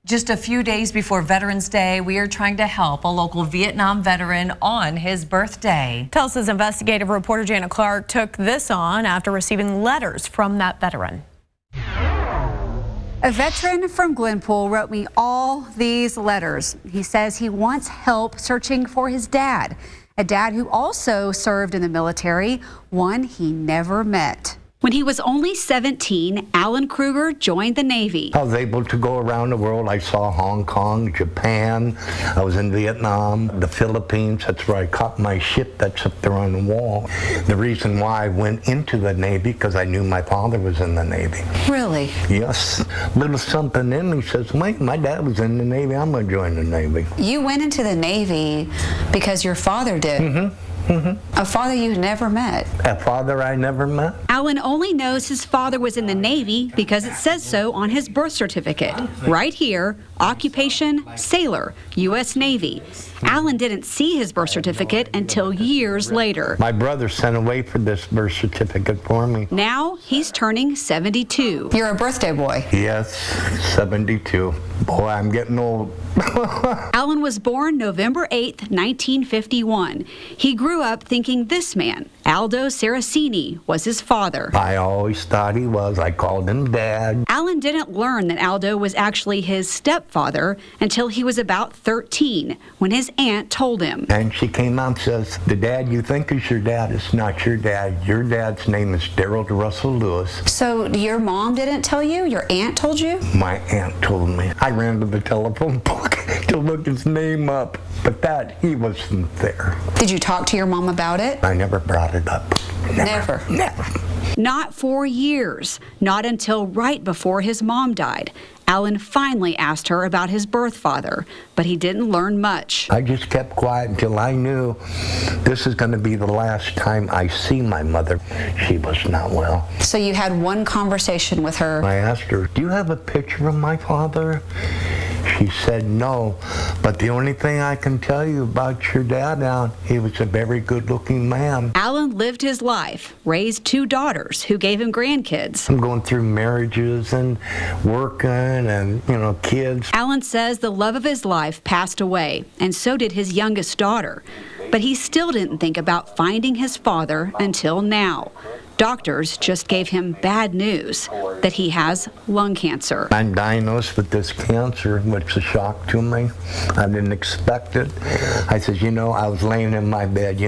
Just a few days before Veterans Day, we are trying to help a local Vietnam veteran on his birthday. Tulsa's investigative reporter Janet Clark took this on after receiving letters from that veteran. A veteran from Glenpool wrote me all these letters. He says he wants help searching for his dad, a dad who also served in the military, one he never met. When he was only 17, Alan Kruger joined the Navy. I was able to go around the world. I saw Hong Kong, Japan. I was in Vietnam, the Philippines. That's where I caught my ship that's up there on the wall. The reason why I went into the Navy, because I knew my father was in the Navy. Really? Yes. Little something in me says, wait, my dad was in the Navy. I'm going to join the Navy. You went into the Navy because your father did. Mm-hmm. A father you never met. A father I never met. Alan only knows his father was in the Navy because it says so on his birth certificate. Right here, occupation, sailor, U.S. Navy. Alan didn't see his birth certificate until years later. My brother sent away for this birth certificate for me. Now he's turning 72. You're a birthday boy. Yes, 72. Boy, I'm getting old. Alan was born November 8th, 1951. He grew up thinking this man, Aldo Saraceni, was his father. I always thought he was. I called him Dad. Alan didn't learn that Aldo was actually his stepfather until he was about 13, when his aunt told him. And she came out and says, the dad you think is your dad is not your dad. Your dad's name is Daryl Russell Lewis. So your mom didn't tell you? Your aunt told you? My aunt told me. I ran to the telephone book to look his name up, but he wasn't there. Did you talk to your mom about it? I never brought it up. Never. Not for years, not until right before his mom died. Alan finally asked her about his birth father, but he didn't learn much. I just kept quiet until I knew this is going to be the last time I see my mother. She was not well. So you had one conversation with her. I asked her, do you have a picture of my father? She said no, but the only thing I can tell you about your dad now, he was a very good-looking man. Alan lived his life, raised 2 daughters who gave him grandkids. I'm going through marriages and working and, kids. Alan says the love of his life passed away, and so did his youngest daughter. But he still didn't think about finding his father until now. Doctors just gave him bad news that he has lung cancer. I'm diagnosed with this cancer, which is a shock to me. I didn't expect it. I said, I was laying in my bed,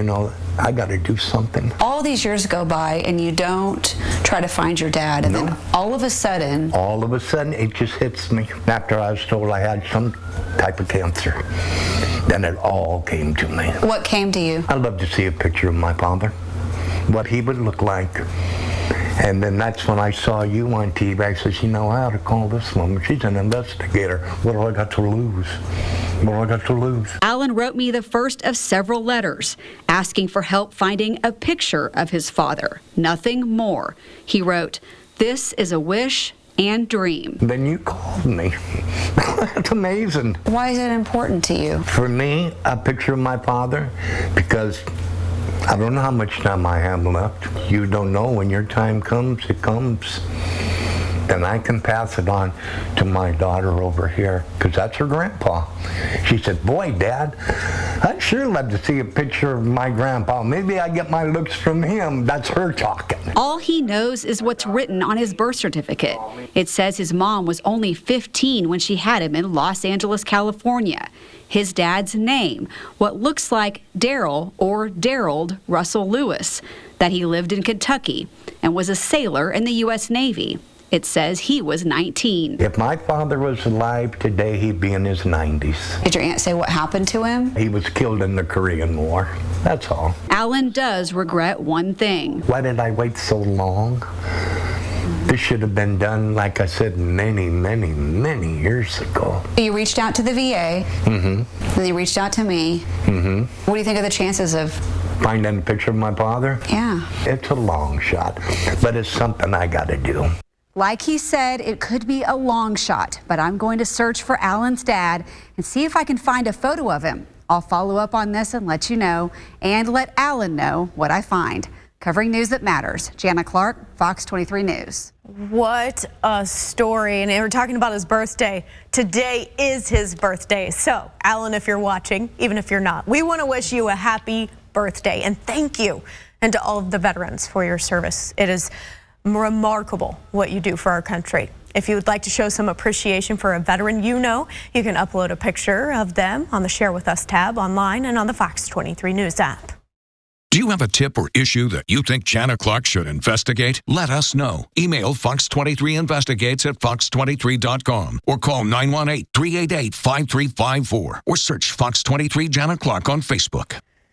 I got to do something. All these years go by and you don't try to find your dad, and then all of a sudden, it just hits me. After I was told I had some type of cancer, then it all came to me. What came to you? I'd love to see a picture of my father, what he would look like. And then that's when I saw you on TV. I said, I ought to call this woman. She's an investigator. What do I got to lose? What do I got to lose? Alan wrote me the first of several letters asking for help finding a picture of his father. Nothing more. He wrote, "This is a wish and dream." Then you called me. That's amazing. Why is it important to you? For me, a picture of my father, because I don't know how much time I have left. You don't know. When your time comes, it comes. Then I can pass it on to my daughter over here, because that's her grandpa. She said, boy, Dad, I'd sure love to see a picture of my grandpa. Maybe I get my looks from him. That's her talking. All he knows is what's written on his birth certificate. It says his mom was only 15 when she had him in Los Angeles, California. His dad's name, what looks like Daryl or Daryl Russell Lewis, that he lived in Kentucky and was a sailor in the U.S. Navy. It says he was 19. If my father was alive today, he'd be in his 90s. Did your aunt say what happened to him? He was killed in the Korean War. That's all. Alan does regret one thing. Why did I wait so long? This should have been done, like I said, many, many, many years ago. You reached out to the VA. Mm-hmm. And you reached out to me. Mm-hmm. What do you think of the chances of finding a picture of my father? Yeah. It's a long shot, but it's something I got to do. Like he said, it could be a long shot, but I'm going to search for Alan's dad and see if I can find a photo of him. I'll follow up on this and let you know, and let Alan know what I find. covering news that matters. Jana Clark, Fox 23 News. What a story. And we're talking about his birthday. Today is his birthday. So, Alan, if you're watching, even if you're not, we want to wish you a happy birthday and thank you. And to all of the veterans for your service. It is remarkable what you do for our country. If you would like to show some appreciation for a veteran you know, you can upload a picture of them on the Share With Us tab online and on the Fox 23 News app. Do you have a tip or issue that you think Jana Clark should investigate? Let us know. Email FOX23 Investigates at fox23.com or call 918-388-5354 or search Fox 23 Jana Clark on Facebook.